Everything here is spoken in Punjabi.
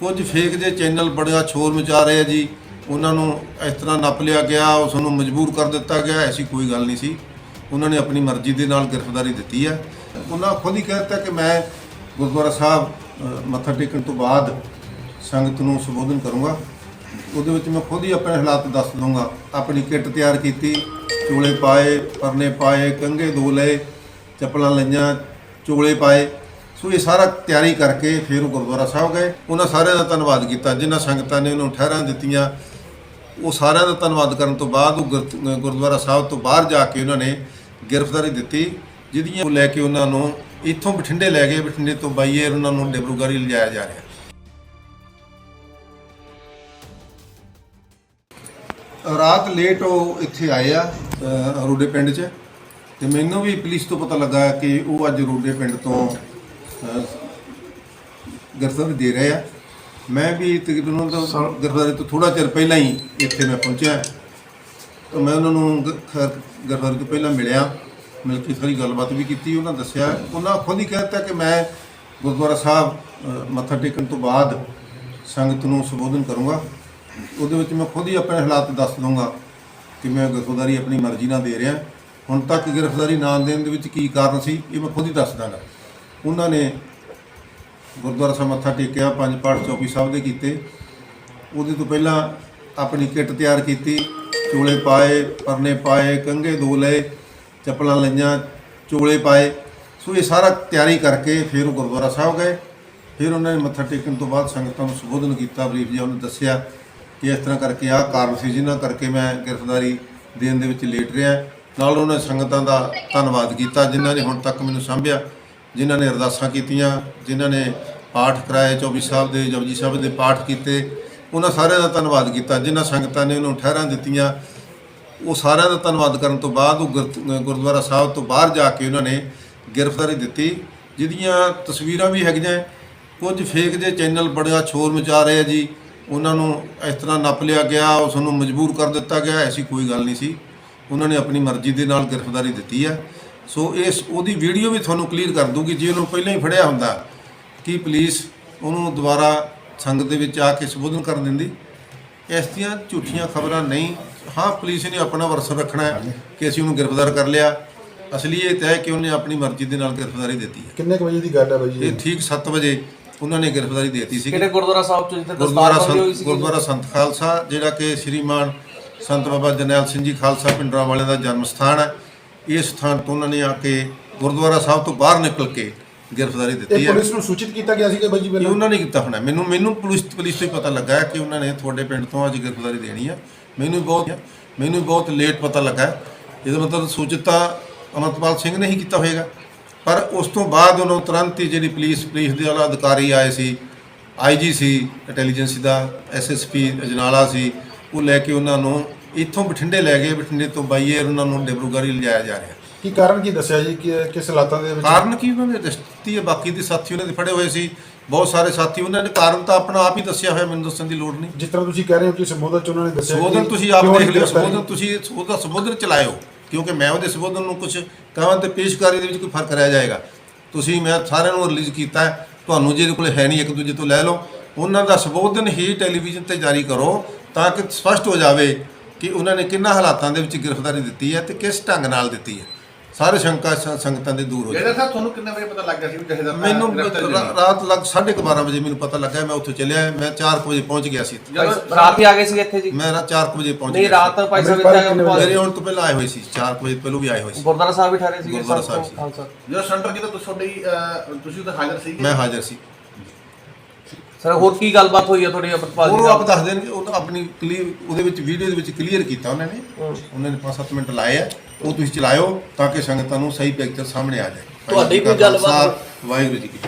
कुछ फेक जे चैनल बड़ा शोर मचा रहे जी। उन्होंने इस तरह नप लिया गया, उसनों मजबूर कर दिता गया, ऐसी कोई गल नहीं सी। उन्होंने अपनी मर्जी के नाल गिरफ्तारी दी है। उन्होंने खुद ही कहता कि मैं गुरुद्वारा साहब मत्था टेकन तो बाद संगत नूं संबोधन करूँगा। ਉਹਦੇ ਵਿੱਚ मैं खुद ही अपने हालात दस दूँगा। अपनी किट तैयार की, चोले पाए, परने पाए, कंघे दो लए, चप्पलां लईआं, चोले पाए। सो ये सारा तैयारी करके फिर गुरुद्वारा साहब गए। उन्होंने सारिਆਂ ਦਾ ਧੰਨਵਾਦ ਕੀਤਾ जिन्हां संगतां ने उन्होंने ठहरां दित्तियां। ਉਹ ਸਾਰਿਆਂ ਦਾ ਧੰਨਵਾਦ ਕਰਨ ਤੋਂ ਬਾਅਦ ਉਹ ਗੁਰਦੁਆਰਾ ਸਾਹਿਬ ਤੋਂ ਬਾਹਰ ਜਾ ਕੇ ਉਹਨਾਂ ਨੇ ਗ੍ਰਿਫਤਾਰੀ ਦਿੱਤੀ, ਜਿਹਦੀਆਂ ਉਹ ਲੈ ਕੇ ਉਹਨਾਂ ਨੂੰ ਇੱਥੋਂ ਬਠਿੰਡੇ ਲੈ ਗਏ। ਬਠਿੰਡੇ ਤੋਂ ਬਾਈਏ ਉਹਨਾਂ ਨੂੰ ਡਿਬਰੂਗੜ੍ਹ ਲਿਜਾਇਆ ਜਾ ਰਿਹਾ। ਰਾਤ ਲੇਟ ਉਹ ਇੱਥੇ ਆਏ ਆ ਰੋਡੇ ਪਿੰਡ 'ਚ, ਤੇ ਮੈਨੂੰ ਵੀ ਪੁਲਿਸ ਤੋਂ ਪਤਾ ਲੱਗਾ ਕਿ ਉਹ ਅੱਜ ਰੋਡੇ ਪਿੰਡ ਤੋਂ ਗ੍ਰਿਫਤਾਰੀ ਦੇ ਰਹੇ ਆ। मैं भी तकरीबन गिरफ्तारी तो थोड़ा चिर पहला ही इतने मैं पहुँचा, तो मैं उन्होंने गिरफ्तारी तो पहला मिलिया, मिल के सारी गलबात भी की। उन्होंने दसिया, उन्होंने खुद ही कहता कि मैं गुरुद्वारा साहब मत्था टेकन तो बाद संगत नूं संबोधन करूँगा। ਉਹਦੇ ਵਿੱਚ मैं खुद ही अपने हालात दस दूँगा कि मैं गिरफ्तारी अपनी मर्जी ਨਾਲ दे रहा। ਹੁਣ तक गिरफ्तारी ना देने ਦੇ ਵਿੱਚ ਕੀ ਕਾਰਨ ਸੀ ਇਹ मैं खुद ही दस ਦਾਂਗਾ। ਉਹਨਾਂ ਨੇ गुरुद्वारा साहब मत्था टेकिया, 5 पाठ चौकी साहब दे कीते। ਉਹਦੇ ਤੋਂ ਪਹਿਲਾਂ अपनी किट तैयार की, चोले पाए, परने पाए, कंघे दो लए, चप्पलां लईआं, चोले पाए। सो ये सारा तैयारी करके फिर गुरुद्वारा साहब गए। फिर उन्होंने मत्था टेकन तो बाद संगतां नूं संबोधन किया। बरीफ जी उन्होंने दसिया कि इस तरह करके आह कारण सी जिन्हां करके मैं गिरफ्तारी देण दे विच लेट रहा। नाल उन्होंने संगतां दा धन्नवाद किया जिन्हां ने हुण तक मैनूं सांभिया, जिन्हां ने अरदासां कीतियां, जिन्हां ने पाठ कराए, चौबी साहब के जपजी साहब के पाठ किए। उन्होंने सारिਆਂ ਦਾ ਧੰਨਵਾਦ ਕੀਤਾ जिन्हां संगतां ने उन्होंने ठहरां दित्तियां। वो सारिਆਂ ਦਾ ਧੰਨਵਾਦ ਕਰਨ ਤੋਂ ਬਾਅਦ ਉਹ ਗੁਰਦੁਆਰਾ ਸਾਹਿਬ ਤੋਂ ਬਾਹਰ ਜਾ ਕੇ ਉਹਨਾਂ ਨੇ गिरफ्तारी दी, ਜਿਹਦੀਆਂ ਤਸਵੀਰਾਂ ਵੀ ਹੈਗੀਆਂ। कुछ फेक जे चैनल बड़ा शोर मचा रहे जी। उन्होंने इस तरह नप लिया गया, उसनों मजबूर कर दिता गया, ऐसी कोई गल नहीं सी। उन्होंने अपनी मर्जी के नाल गिरफ्तारी दी है। सो इस ਉਹਦੀ ਵੀਡੀਓ ਵੀ ਤੁਹਾਨੂੰ ਕਲੀਅਰ ਕਰ ਦੂਗੀ। ਜੇ ਉਹਨੂੰ ਪਹਿਲਾਂ ਹੀ ਫੜਿਆ ਹੁੰਦਾ ਕਿ ਪੁਲਿਸ ਉਹਨੂੰ ਦੁਬਾਰਾ ਸੰਗਤ ਦੇ ਵਿੱਚ ਆ ਕੇ ਸੰਬੋਧਨ ਕਰ ਦਿੰਦੀ। ਇਸ ਦੀਆਂ ਝੂਠੀਆਂ ਖਬਰਾਂ ਨਹੀਂ। ਹਾਂ, ਪੁਲਿਸ ਨੇ ਆਪਣਾ ਵਰਸਨ ਰੱਖਣਾ ਹੈ ਕਿ ਅਸੀਂ ਉਹਨੂੰ ਗ੍ਰਿਫਤਾਰ ਕਰ ਲਿਆ। ਅਸਲੀਅਤ ਹੈ ਕਿ ਉਹਨੇ ਆਪਣੀ ਮਰਜ਼ੀ ਦੇ ਨਾਲ ਗ੍ਰਿਫਤਾਰੀ ਦਿੱਤੀ ਹੈ। ਕਿੰਨੇ ਵਜੇ ਦੀ ਗੱਲ ਹੈ ਬਾਈ ਜੀ? ਇਹ ਠੀਕ 7 ਵਜੇ ਉਹਨਾਂ ਨੇ ਗ੍ਰਿਫਤਾਰੀ ਦੇ ਦਿੱਤੀ ਸੀ। ਕਿਹੜੇ ਗੁਰਦੁਆਰਾ ਸਾਹਿਬ ਚ ਜਿੱਥੇ ਗੁਰਦੁਆਰਾ ਸੰਤ ਖਾਲਸਾ, ਜਿਹੜਾ ਕਿ ਸ਼੍ਰੀਮਾਨ ਸੰਤ ਬਾਬਾ ਜਰਨੈਲ ਸਿੰਘ ਜੀ ਖਾਲਸਾ ਪਿੰਡਰਾਂ ਵਾਲਿਆਂ ਦਾ ਜਨਮ ਸਥਾਨ ਹੈ। ਇਸ ਸਥਾਨ ਤੋਂ ਉਹਨਾਂ ਨੇ ਆ ਕੇ ਗੁਰਦੁਆਰਾ ਸਾਹਿਬ ਤੋਂ ਬਾਹਰ ਨਿਕਲ ਕੇ गिरफ्तारी दी है। पुलिस ਨੂੰ ਸੂਚਿਤ ਕੀਤਾ ਗਿਆ ਸੀ ਕਿ ਬਾਈ ਜੀ ਉਹਨਾਂ ਨੇ ਕੀਤਾ ਹੋਣਾ। ਮੈਨੂੰ ਪੁਲਿਸ ਤੋਂ ਹੀ ਪਤਾ ਲੱਗਾ ਕਿ ਉਹਨਾਂ ਨੇ ਤੁਹਾਡੇ ਪਿੰਡ ਤੋਂ ਅੱਜ गिरफ्तारी ਦੇਣੀ ਆ। ਮੈਨੂੰ ਬਹੁਤ ਲੇਟ ਪਤਾ ਲੱਗਾ। ਇਹਦਾ ਮਤਲਬ ਸੂਚਿਤ ਤਾਂ ਅਮਰਪਾਲ ਸਿੰਘ ਨੇ ਹੀ ਕੀਤਾ ਹੋਏਗਾ। ਪਰ ਉਸ ਤੋਂ ਬਾਅਦ ਉਹਨੂੰ ਤੁਰੰਤ ਹੀ ਜਿਹੜੀ ਪੁਲਿਸ ਦੇ ਵਾਲਾ ਅਧਿਕਾਰੀ ਆਏ ਸੀ, IG ਸੀ ਇੰਟੈਲੀਜੈਂਸ ਦਾ, SSP ਅਜਨਾਲਾ ਸੀ, ਉਹ ਲੈ ਕੇ ਉਹਨਾਂ ਨੂੰ ਇੱਥੋਂ ਬਠਿੰਡੇ ਲੈ ਗਏ। ਬਠਿੰਡੇ ਤੋਂ ਬਾਈਏ ਉਹਨਾਂ ਨੂੰ ਡਿਬਰੂਗੜ੍ਹ ਲਿਜਾਇਆ ਜਾ ਰਿਹਾ। ਕੀ ਕਾਰਨ ਕੀ ਦੱਸਿਆ ਜੀ ਕਿ ਕਿਸ ਹਾਲਾਤਾਂ ਦੇ ਵਿੱਚ? ਕਾਰਨ ਕੀ ਉਹਨਾਂ ਨੇ ਦੱਸਤੀ ਹੈ। ਬਾਕੀ ਦੇ ਸਾਥੀ ਉਹਨਾਂ ਦੇ ਫੜੇ ਹੋਏ ਸੀ, ਬਹੁਤ ਸਾਰੇ ਸਾਥੀ। ਉਹਨਾਂ ਨੇ ਕਾਰਨ ਤਾਂ ਆਪਣਾ ਆਪ ਹੀ ਦੱਸਿਆ ਹੋਇਆ, ਮੈਨੂੰ ਦੱਸਣ ਦੀ ਲੋੜ ਨਹੀਂ। ਜਿਸ ਤਰ੍ਹਾਂ ਤੁਸੀਂ ਕਹਿ ਰਹੇ ਹੋ ਕਿ ਸੰਬੋਧਨ 'ਚ ਉਹਨਾਂ ਨੇ ਦੱਸਿਆ, ਸੰਬੋਧਨ ਤੁਸੀਂ ਆਪ ਦੇਖ ਲਿਓ। ਸੰਬੋਧਨ ਤੁਸੀਂ ਉਹਦਾ ਸੰਬੋਧਨ ਚਲਾਇਓ, ਕਿਉਂਕਿ ਮੈਂ ਉਹਦੇ ਸੰਬੋਧਨ ਨੂੰ ਕੁਝ ਕਹਾਂ ਤੇ ਪੇਸ਼ਕਾਰੀ ਦੇ ਵਿੱਚ ਕੋਈ ਫਰਕ ਰਹਿ ਜਾਏਗਾ। ਤੁਸੀਂ ਮੈਂ ਸਾਰਿਆਂ ਨੂੰ ਰਿਲੀਜ਼ ਕੀਤਾ ਹੈ, ਤੁਹਾਨੂੰ ਜਿਹਦੇ ਕੋਲ ਹੈ ਨਹੀਂ ਇੱਕ ਦੂਜੇ ਤੋਂ ਲੈ ਲਓ। ਉਹਨਾਂ ਦਾ ਸੰਬੋਧਨ ਹੀ ਟੈਲੀਵਿਜ਼ਨ 'ਤੇ ਜਾਰੀ ਕਰੋ ਤਾਂ ਕਿ ਸਪਸ਼ਟ ਹੋ ਜਾਵੇ ਕਿ ਉਹਨਾਂ ਨੇ ਕਿੰਨਾ ਹਾਲਾਤਾਂ ਦੇ ਵਿੱਚ ਗ੍ਰਿਫਤਾਰੀ ਦਿੱਤੀ ਹੈ ਤੇ ਕਿਸ ਢੰਗ ਨਾਲ ਦਿੱਤੀ ਹੈ। ਸਾਰੇ ਸ਼ੰਕਾ ਸੰਗਤਾਂ ਦੇ ਦੂਰ ਹੋ ਜਾਏ। ਸਰ ਤੁਹਾਨੂੰ ਕਿੰਨੇ ਵਜੇ ਪਤਾ ਲੱਗ ਗਿਆ ਸੀ ਜਥੇਦਾਰ? ਮੈਨੂੰ ਰਾਤ ਲੱਗ 12:30 ਵਜੇ ਮੈਨੂੰ ਪਤਾ ਲੱਗਾ। ਮੈਂ ਉੱਥੇ ਚੱਲਿਆ, ਮੈਂ 4 ਵਜੇ ਪਹੁੰਚ ਗਿਆ ਸੀ। ਰਾਤ ਹੀ ਆ ਗਏ ਸੀ ਇੱਥੇ ਜੀ? ਮੈਂ 4 ਵਜੇ ਪਹੁੰਚ ਗਿਆ। ਨਹੀਂ, ਰਾਤ ਭਾਈ ਸਾਹਿਬ ਮੇਰੇ ਆਉਣ ਤੋਂ ਪਹਿਲਾਂ ਆਏ ਹੋਏ ਸੀ। 4 ਵਜੇ ਪਹਿਲਾਂ ਵੀ ਆਏ ਹੋਏ ਸੀ। ਗੁਰਦੁਆਰਾ ਸਾਹਿਬ ਵੀ ਠਹਿਰੇ ਸੀ? ਗੁਰਦੁਆਰਾ ਸਾਹਿਬ ਸੀ। ਜਦੋਂ ਸੈਂਟਰ ਕੀਤਾ ਤੁਸੀਂ ਤਾਂ ਹਾਜ਼ਰ ਸੀ? ਮੈਂ ਹਾਜ਼ਰ ਸੀ। ਸਰ ਹੋਰ ਕੀ ਗੱਲਬਾਤ ਹੋਈ ਹੈ ਤੁਹਾਡੀ ਅਮਰਪਾਲ ਜੀ ਉਹ ਨਾਲ? ਆਪ ਦੱਸ ਦੇਣਗੇ। ਉਹ ਤਾਂ ਆਪਣੀ ਉਹਦੇ ਵਿੱਚ ਵੀਡੀਓ ਦੇ ਵਿੱਚ ਕਲੀਅਰ ਕੀਤਾ ਉਹਨਾਂ ਨੇ 5-7 ਮਿੰਟ ਲਾਏ ਆ। ਉਹ ਤੁਸੀਂ ਚਲਾਇਓ ਤਾਂ ਕਿ ਸੰਗਤਾਂ ਨੂੰ ਸਹੀ ਪਿਕਚਰ ਸਾਹਮਣੇ ਆ ਜਾਏ। ਤੁਹਾਡੀ ਕੋਈ ਗੱਲਬਾਤ? ਵਾਹਿਗੁਰੂ ਜੀ ਕੀ